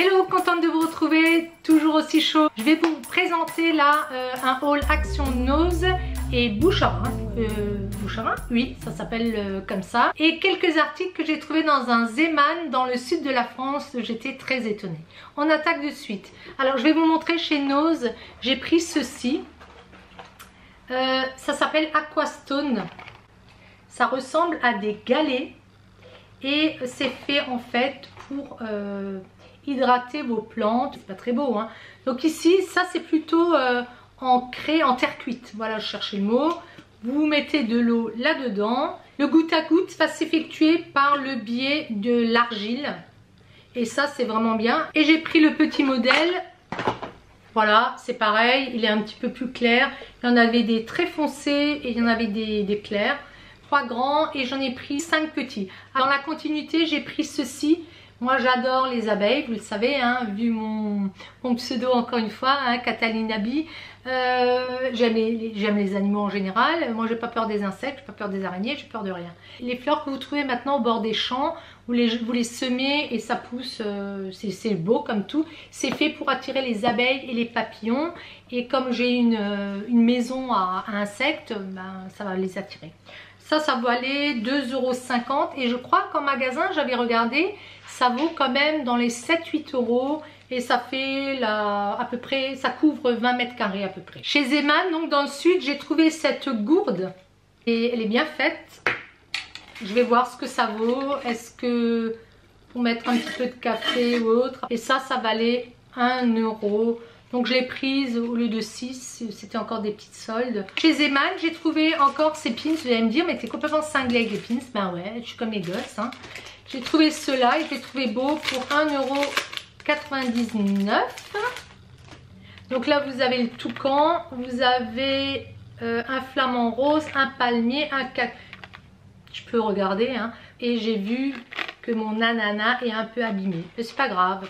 Hello, contente de vous retrouver, toujours aussi chaud. Je vais vous présenter là un haul Action Nose et bouche à rein. Bouche à rein, oui, ça s'appelle comme ça. Et quelques articles que j'ai trouvés dans un Zeeman dans le sud de la France. J'étais très étonnée. On attaque de suite. Alors je vais vous montrer chez Nose. J'ai pris ceci. Ça s'appelle Aquastone. Ça ressemble à des galets. Et c'est fait en fait pour hydrater vos plantes. C'est pas très beau, hein. Donc ici, ça c'est plutôt en craie, en terre cuite. Voilà, je cherchais le mot. Vous mettez de l'eau là-dedans. Le goutte à goutte va s'effectuer par le biais de l'argile. Et ça, c'est vraiment bien. Et j'ai pris le petit modèle. Voilà, c'est pareil. Il est un petit peu plus clair. Il y en avait des très foncés et il y en avait des clairs. 3 grands et j'en ai pris 5 petits. Dans la continuité, j'ai pris ceci. Moi, j'adore les abeilles, vous le savez, hein, vu mon pseudo encore une fois, hein, Catalina Bee. J'aime les animaux en général. Moi, j'ai pas peur des insectes, j'ai pas peur des araignées, j'ai peur de rien. Les fleurs que vous trouvez maintenant au bord des champs, vous les semez et ça pousse, c'est beau comme tout. C'est fait pour attirer les abeilles et les papillons. Et comme j'ai une maison à insectes, ben, ça va les attirer. Ça valait 2,50 € et je crois qu'en magasin, j'avais regardé, ça vaut quand même dans les 7-8 € et ça fait à peu près, ça couvre 20 mètres carrés à peu près. Chez Zeeman, donc dans le sud, j'ai trouvé cette gourde et elle est bien faite. Je vais voir ce que ça vaut. Est-ce que pour mettre un petit peu de café ou autre. Et ça valait 1 €. Donc je l'ai prise au lieu de 6, c'était encore des petites soldes. Chez Zeeman, j'ai trouvé encore ces pins. Vous allez me dire, mais t'es complètement cinglée avec les pins. Ben ouais, je suis comme les gosses, hein. J'ai trouvé ceux-là, et je les trouvé beaux pour 1,99 €. Donc là, vous avez le toucan, vous avez un flamant rose, un palmier, un cactus. Je peux regarder, hein. Et j'ai vu que mon ananas est un peu abîmé. Mais c'est pas grave.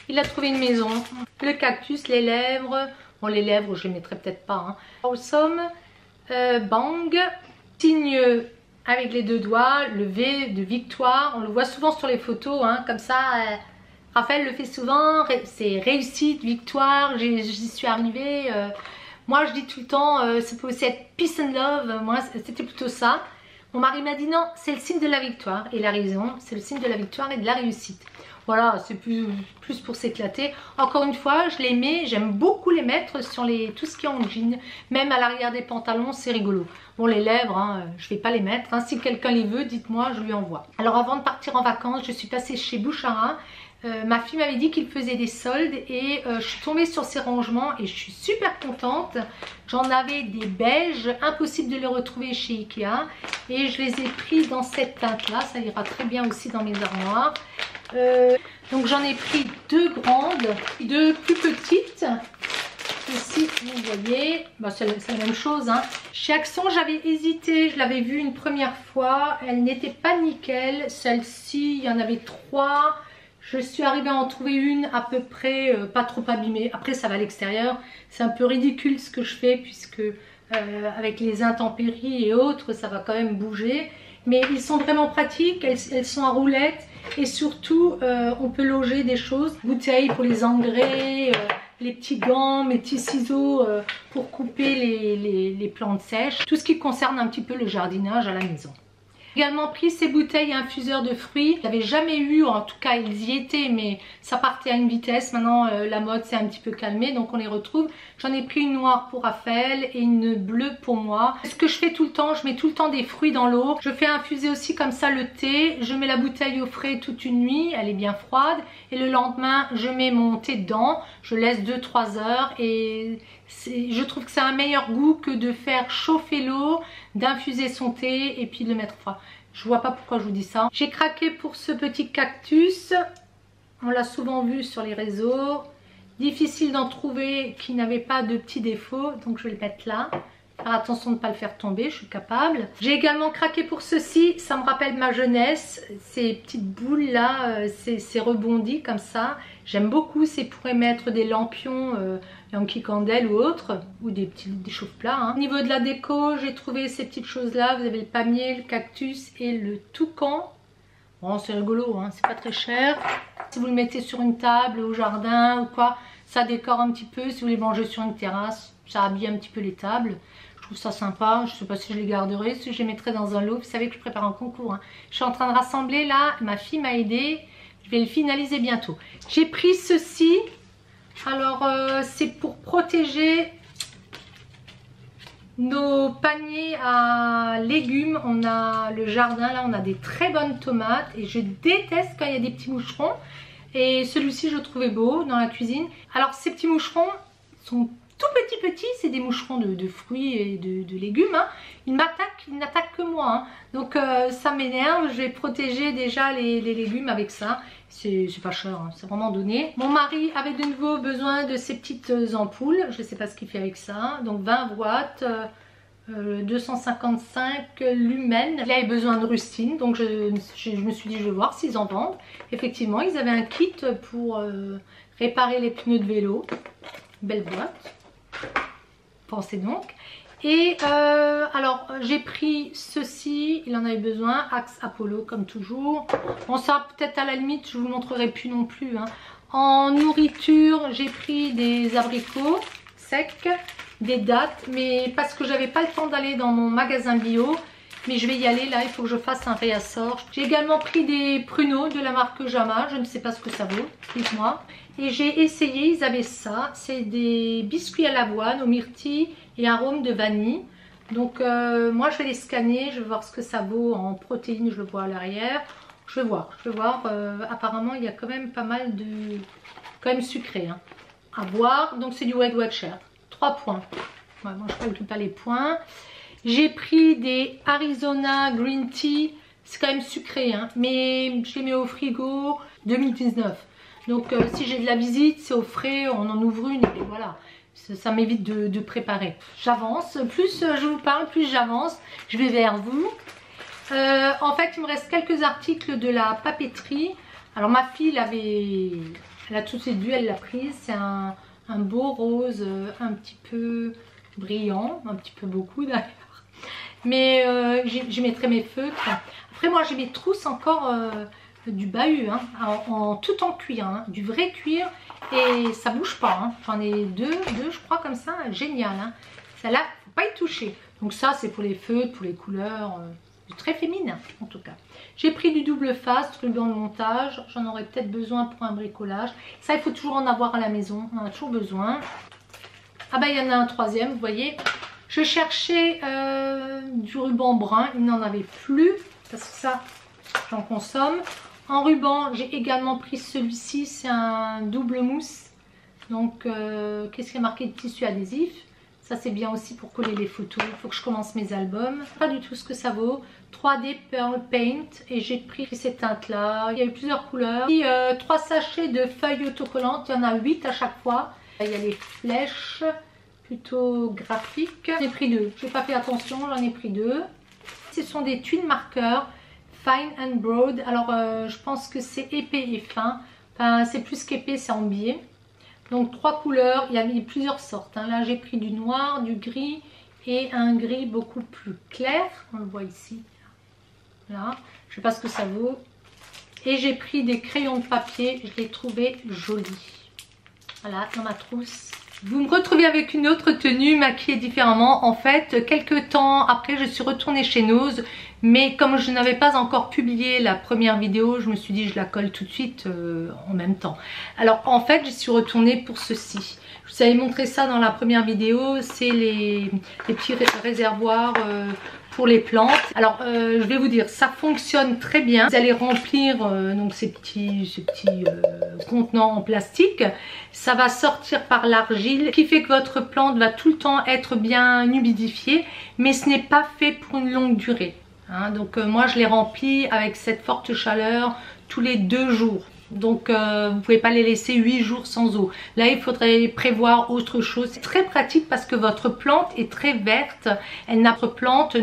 Il a trouvé une maison. Le cactus, les lèvres. Bon, les lèvres, je les mettrai peut-être pas, hein. Awesome. Bang. Signe avec les 2 doigts. Le V de victoire. On le voit souvent sur les photos, hein. Comme ça, Raphaël le fait souvent. C'est réussite, victoire. J'y suis arrivée. Moi, je dis tout le temps, ça peut aussi être peace and love. Moi, c'était plutôt ça. Mon mari m'a dit non, c'est le signe de la victoire. Et il a raison. C'est le signe de la victoire et de la réussite. Voilà, c'est plus pour s'éclater. Encore une fois, je les mets, j'aime beaucoup les mettre sur tout ce qui est en jean. Même à l'arrière des pantalons, c'est rigolo. Bon, les lèvres, hein, je vais pas les mettre, hein. Si quelqu'un les veut, dites-moi, je lui envoie. Alors avant de partir en vacances, je suis passée chez Bouche à rein. Ma fille m'avait dit qu'il faisait des soldes et je suis tombée sur ces rangements et je suis super contente. J'en avais des beiges, impossible de les retrouver chez Ikea. Et je les ai pris dans cette teinte-là, ça ira très bien aussi dans mes armoires. Donc j'en ai pris 2 grandes, 2 plus petites. Ici, vous voyez, bah, c'est la même chose, hein. Chez Action, j'avais hésité, je l'avais vue une première fois. Elle n'était pas nickel. Celle-ci, il y en avait 3. Je suis arrivée à en trouver une à peu près pas trop abîmée. Après, ça va à l'extérieur. C'est un peu ridicule ce que je fais puisque avec les intempéries et autres, ça va quand même bouger. Mais ils sont vraiment pratiques. Elles sont à roulettes. Et surtout, on peut loger des choses. Bouteilles pour les engrais, les petits gants, mes petits ciseaux pour couper les plantes sèches. Tout ce qui concerne un petit peu le jardinage à la maison. J'ai également pris ces bouteilles infuseurs de fruits. Je n'avais jamais eu, en tout cas ils y étaient, mais ça partait à une vitesse. Maintenant la mode s'est un petit peu calmée, donc on les retrouve. J'en ai pris une noire pour Raphaël et une bleue pour moi. Ce que je fais tout le temps, je mets tout le temps des fruits dans l'eau. Je fais infuser aussi comme ça le thé. Je mets la bouteille au frais toute une nuit, elle est bien froide. Et le lendemain, je mets mon thé dedans. Je laisse 2-3 heures et je trouve que c'est un meilleur goût que de faire chauffer l'eau, d'infuser son thé et puis de le mettre froid. Je vois pas pourquoi je vous dis ça. J'ai craqué pour ce petit cactus. On l'a souvent vu sur les réseaux. Difficile d'en trouver qui n'avait pas de petits défauts. Donc je vais le mettre là. Faire attention de ne pas le faire tomber, je suis capable. J'ai également craqué pour ceci. Ça me rappelle ma jeunesse. Ces petites boules là, c'est rebondi comme ça. J'aime beaucoup. C'est pour émettre des lampions Yankee Candle ou autre, ou des chauffe-plats, hein. Au niveau de la déco, j'ai trouvé ces petites choses là. Vous avez le palmier, le cactus et le toucan. Bon, c'est rigolo, hein, c'est pas très cher. Si vous le mettez sur une table au jardin ou quoi, ça décore un petit peu. Si vous les mangez sur une terrasse, ça habille un petit peu les tables. Je trouve ça sympa. Je sais pas si je les garderai, si je les mettrai dans un lot. Vous savez que je prépare un concours, hein. Je suis en train de rassembler là. Ma fille m'a aidé. Je vais le finaliser bientôt. J'ai pris ceci. Alors, c'est pour protéger nos paniers à légumes. On a le jardin, là on a des très bonnes tomates et je déteste quand il y a des petits moucherons. Et celui-ci je le trouvais beau dans la cuisine. Alors ces petits moucherons sont tout petits, c'est des moucherons de fruits et de légumes, hein. Ils n'attaquent que moi, hein. Donc ça m'énerve. Je vais protéger déjà les légumes avec ça. C'est pas cher, hein, c'est vraiment donné. Mon mari avait de nouveau besoin de ces petites ampoules. Je ne sais pas ce qu'il fait avec ça. Donc 20 watts, 255 lumens. Il avait besoin de rustine. Donc je me suis dit je vais voir s'ils en vendent. Effectivement, ils avaient un kit pour réparer les pneus de vélo. Belle boîte. Pensez donc. Et alors j'ai pris ceci, il en avait besoin, Axe Apollo comme toujours. Bon ça peut-être à la limite je vous le montrerai plus non plus, hein. En nourriture j'ai pris des abricots secs, des dattes, mais parce que j'avais pas le temps d'aller dans mon magasin bio. Mais je vais y aller là, il faut que je fasse un réassort. J'ai également pris des pruneaux de la marque Jama, je ne sais pas ce que ça vaut, dites-moi. Et j'ai essayé, ils avaient ça, c'est des biscuits à l'avoine aux myrtilles et arômes de vanille. Donc moi je vais les scanner, je vais voir ce que ça vaut en protéines, je le vois à l'arrière. Je vais voir, apparemment il y a quand même pas mal de... quand même sucré, hein, à boire. Donc c'est du Weight Watcher, 3 points. Ouais, moi je ne calcule pas les points. J'ai pris des Arizona Green Tea, c'est quand même sucré, hein, mais je les mets au frigo 2019. Donc si j'ai de la visite, c'est au frais, on en ouvre une et voilà. Ça m'évite de préparer. J'avance, plus je vous parle, plus j'avance, je vais vers vous. En fait, il me reste quelques articles de la papeterie. Alors ma fille, elle a toutes ses vues, elle l'a prise. C'est un beau rose, un petit peu brillant, un petit peu beaucoup d'ailleurs. Mais j'y mettrai mes feutres. Après moi j'ai mes trousses encore du bahut, hein, tout en cuir, hein, du vrai cuir. Et ça bouge pas, hein. J'en ai deux je crois comme ça, génial, hein. Celle-là, faut pas y toucher. Donc ça c'est pour les feutres, pour les couleurs, très féminin en tout cas. J'ai pris du double face, ruban de montage. J'en aurais peut-être besoin pour un bricolage. Ça il faut toujours en avoir à la maison, on en a toujours besoin. Ah bah il y en a un troisième, vous voyez. Je cherchais du ruban brun, il n'en avait plus, parce que ça, j'en consomme. En ruban, j'ai également pris celui-ci, c'est un double mousse. Donc, qu'est-ce qui est marqué de tissu adhésif? Ça, c'est bien aussi pour coller les photos. Il faut que je commence mes albums. Pas du tout ce que ça vaut. 3D Pearl Paint. Et j'ai pris ces teintes-là. Il y a eu plusieurs couleurs. Et, 3 sachets de feuilles autocollantes. Il y en a 8 à chaque fois. Il y a les flèches plutôt graphiques. J'en ai pris 2. Je n'ai pas fait attention, j'en ai pris 2. Ce sont des tuiles marqueurs Fine and Broad. Alors je pense que c'est épais et fin. Enfin c'est plus qu'épais, c'est en biais. Donc 3 couleurs, il y a plusieurs sortes, hein. Là j'ai pris du noir, du gris et un gris beaucoup plus clair. On le voit ici. Là, je ne sais pas ce que ça vaut. Et j'ai pris des crayons de papier, je les trouvais jolis. Voilà, dans ma trousse. Vous me retrouvez avec une autre tenue maquillée différemment. En fait, quelques temps après, je suis retournée chez Nose. Mais comme je n'avais pas encore publié la première vidéo, je me suis dit je la colle tout de suite en même temps. Alors en fait, je suis retournée pour ceci. Je vous avais montré ça dans la première vidéo. C'est les petits réservoirs pour les plantes. Alors je vais vous dire, ça fonctionne très bien. Vous allez remplir donc ces petits contenants en plastique. Ça va sortir par l'argile, qui fait que votre plante va tout le temps être bien humidifiée, mais ce n'est pas fait pour une longue durée, hein. Donc moi je les remplis avec cette forte chaleur tous les 2 jours. Donc vous ne pouvez pas les laisser 8 jours sans eau. Là il faudrait prévoir autre chose. C'est très pratique parce que votre plante est très verte. Notre plante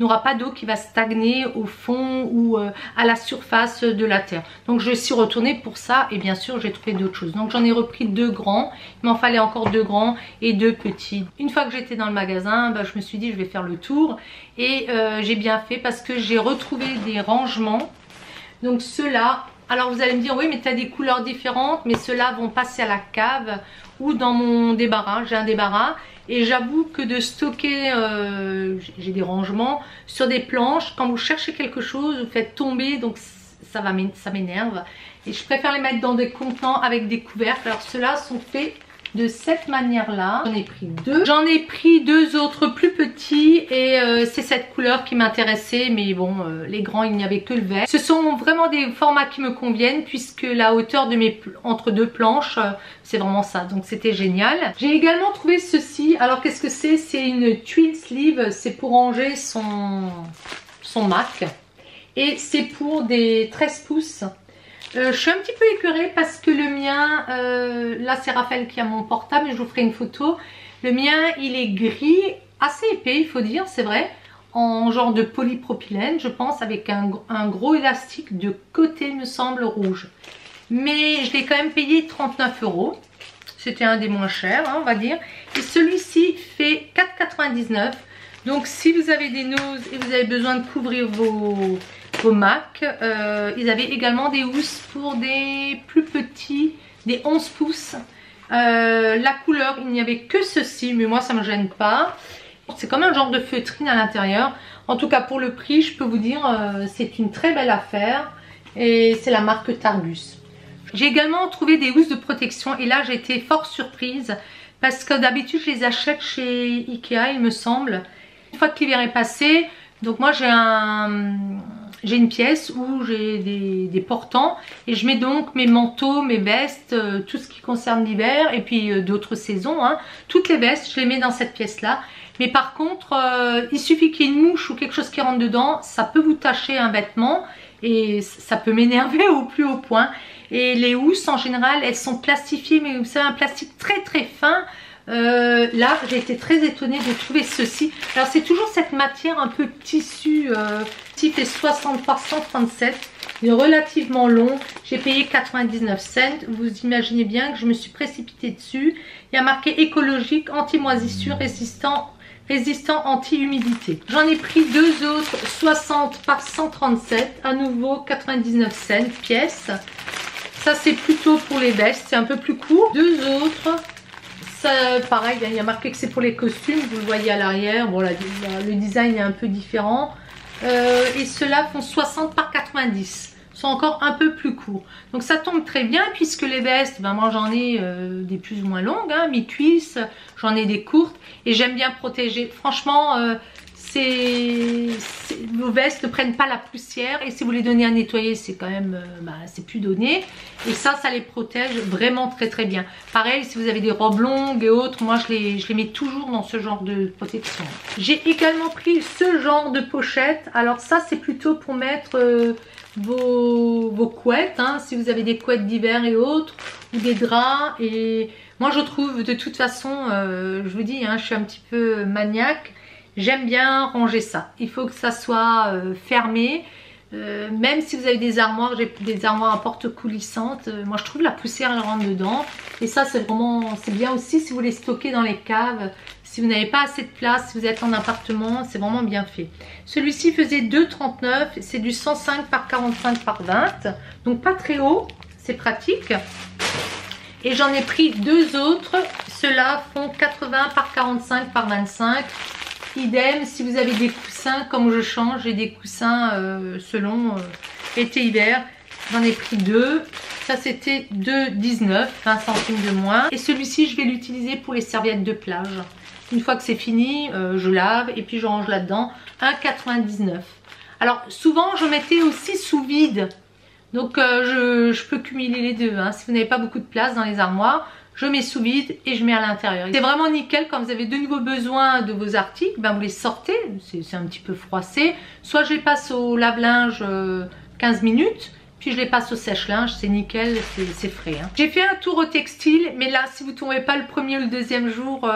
n'aura pas d'eau qui va stagner au fond ou à la surface de la terre. Donc je suis retournée pour ça et bien sûr j'ai trouvé d'autres choses. Donc j'en ai repris 2 grands. Il m'en fallait encore 2 grands et 2 petits. Une fois que j'étais dans le magasin, bah, je me suis dit je vais faire le tour. Et j'ai bien fait parce que j'ai retrouvé des rangements Donc ceux-là, alors vous allez me dire oui mais tu as des couleurs différentes, mais ceux-là vont passer à la cave ou dans mon débarras. J'ai un débarras et j'avoue que de stocker, j'ai des rangements sur des planches, quand vous cherchez quelque chose, vous faites tomber, donc ça m'énerve. Et je préfère les mettre dans des contenants avec des couvercles. Alors ceux-là sont faits de cette manière là. J'en ai pris deux. J'en ai pris deux autres plus petits et c'est cette couleur qui m'intéressait, mais bon les grands il n'y avait que le vert. Ce sont vraiment des formats qui me conviennent puisque la hauteur de mes entre deux planches c'est vraiment ça, donc c'était génial. J'ai également trouvé ceci. Alors qu'est-ce que c'est? C'est une tuile sleeve, c'est pour ranger son Mac et c'est pour des 13 pouces. Je suis un petit peu écœurée parce que le mien, là c'est Raphaël qui a mon portable, je vous ferai une photo. Le mien il est gris, assez épais il faut dire, c'est vrai, en genre de polypropylène je pense, avec un gros élastique de côté me semble rouge. Mais je l'ai quand même payé 39 €, c'était un des moins chers hein, on va dire. Et celui-ci fait 4,99 €. Donc si vous avez des noses et vous avez besoin de couvrir vos Mac, ils avaient également des housses pour des plus petits, des 11 pouces. La couleur, il n'y avait que ceci, mais moi ça me gêne pas. C'est comme un genre de feutrine à l'intérieur. En tout cas pour le prix, je peux vous dire, c'est une très belle affaire. Et c'est la marque Targus. J'ai également trouvé des housses de protection et là j'ai été fort surprise. Parce que d'habitude je les achète chez Ikea il me semble. Une fois que l'hiver est passé, donc moi j'ai une pièce où j'ai des portants et je mets donc mes manteaux, mes vestes, tout ce qui concerne l'hiver et puis d'autres saisons, hein. Toutes les vestes, je les mets dans cette pièce-là. Mais par contre, il suffit qu'il y ait une mouche ou quelque chose qui rentre dedans, ça peut vous tacher un vêtement et ça peut m'énerver au plus haut point. Et les housses en général, elles sont plastifiées, mais vous savez, un plastique très très fin. Là j'ai été très étonnée de trouver ceci. Alors c'est toujours cette matière un peu tissu, qui fait 60 par 137, il est relativement long. J'ai payé 99 cents. Vous imaginez bien que je me suis précipitée dessus. Il y a marqué écologique, anti-moisissure, résistant anti-humidité. J'en ai pris deux autres, 60 par 137, à nouveau 99 cents pièce. Ça c'est plutôt pour les vestes, c'est un peu plus court. Deux autres, ça, pareil, il y a marqué que c'est pour les costumes, vous le voyez à l'arrière. Bon, le design est un peu différent. Et ceux-là font 60 par 90, sont encore un peu plus courts. Donc ça tombe très bien puisque les vestes, ben moi j'en ai des plus ou moins longues, hein, mi-cuisses, j'en ai des courtes et j'aime bien protéger. Franchement, vos vestes ne prennent pas la poussière et si vous les donnez à nettoyer, c'est quand même, c'est plus donné. Et ça les protège vraiment très très bien. Pareil, si vous avez des robes longues et autres, moi je les mets toujours dans ce genre de protection. J'ai également pris ce genre de pochette. Alors ça, c'est plutôt pour mettre vos couettes, hein, si vous avez des couettes d'hiver et autres, ou des draps. Et moi je trouve de toute façon, je vous dis, hein, je suis un petit peu maniaque. J'aime bien ranger ça. Il faut que ça soit fermé. Même si vous avez des armoires, j'ai des armoires à porte coulissantes. Moi je trouve la poussière elle rentre dedans. Et ça c'est bien aussi si vous les stockez dans les caves. Si vous n'avez pas assez de place, si vous êtes en appartement, c'est vraiment bien fait. Celui-ci faisait 2,39. C'est du 105 par 45 par 20. Donc pas très haut. C'est pratique. Et j'en ai pris deux autres. Ceux-là font 80 par 45 par 25. Idem, si vous avez des coussins, comme je change, j'ai des coussins selon été-hiver. J'en ai pris deux. Ça c'était 2,19, 20 centimes de moins. Et celui-ci, je vais l'utiliser pour les serviettes de plage. Une fois que c'est fini, je lave et puis je range là-dedans. 1,99. Alors souvent, je mettais aussi sous vide. Donc je peux cumuler les deux. Hein. Si vous n'avez pas beaucoup de place dans les armoires, je mets sous vide et je mets à l'intérieur. C'est vraiment nickel quand vous avez de nouveaux besoins de vos articles, ben vous les sortez, c'est un petit peu froissé. Soit je les passe au lave-linge 15 minutes, puis je les passe au sèche-linge, c'est nickel, c'est frais. Hein. J'ai fait un tour au textile, mais là si vous ne tombez pas le premier ou le deuxième jour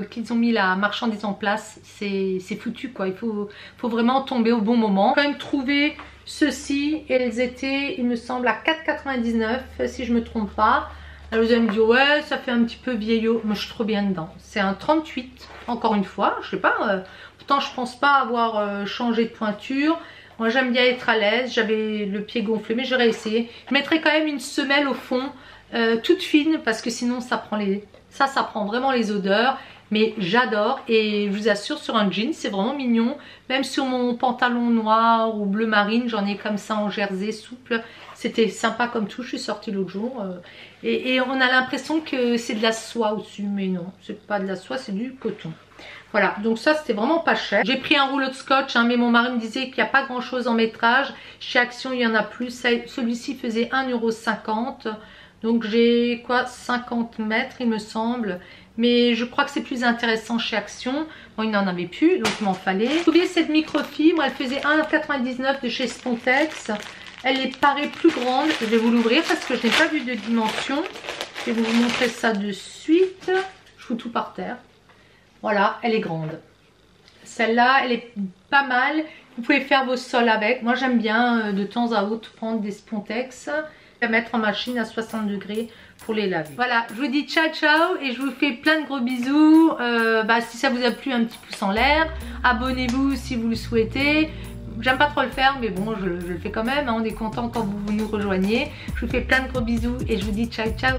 qu'ils ont mis la marchandise en place, c'est foutu quoi. Il faut vraiment tomber au bon moment. J'ai quand même trouvé ceci, elles étaient, il me semble, à 4,99 si je me trompe pas. Alors vous allez me dire ouais ça fait un petit peu vieillot, mais je suis trop bien dedans. C'est un 38, encore une fois, je sais pas, pourtant je pense pas avoir changé de pointure. Moi j'aime bien être à l'aise, j'avais le pied gonflé mais j'aurais essayé. Je mettrai quand même une semelle au fond, toute fine, parce que sinon ça prend vraiment les odeurs. Mais j'adore, et je vous assure, sur un jean c'est vraiment mignon. Même sur mon pantalon noir ou bleu marine, j'en ai comme ça en jersey souple. C'était sympa comme tout, je suis sortie l'autre jour. Et on a l'impression que c'est de la soie au-dessus, mais non, c'est pas de la soie, c'est du coton. Voilà, donc ça c'était vraiment pas cher. J'ai pris un rouleau de scotch, hein, mais mon mari me disait qu'il n'y a pas grand chose en métrage. Chez Action il y en a plus, celui-ci faisait 1,50 €. Donc j'ai quoi, 50 mètres il me semble. Mais je crois que c'est plus intéressant chez Action. Bon, il n'en avait plus, donc il m'en fallait. Vous trouvez cette microfibre, elle faisait 1,99 € de chez Spontex. Elle paraît plus grande. Je vais vous l'ouvrir parce que je n'ai pas vu de dimension. Je vais vous montrer ça de suite. Je fous tout par terre. Voilà, elle est grande. Celle-là, elle est pas mal. Vous pouvez faire vos sols avec. Moi, j'aime bien de temps à autre prendre des Spontex. À mettre en machine à 60 degrés pour les laver. Voilà, je vous dis ciao ciao et je vous fais plein de gros bisous. Si ça vous a plu, un petit pouce en l'air. Abonnez-vous si vous le souhaitez. J'aime pas trop le faire, mais bon, je le fais quand même. Hein, on est content quand vous nous rejoignez. Je vous fais plein de gros bisous et je vous dis ciao ciao.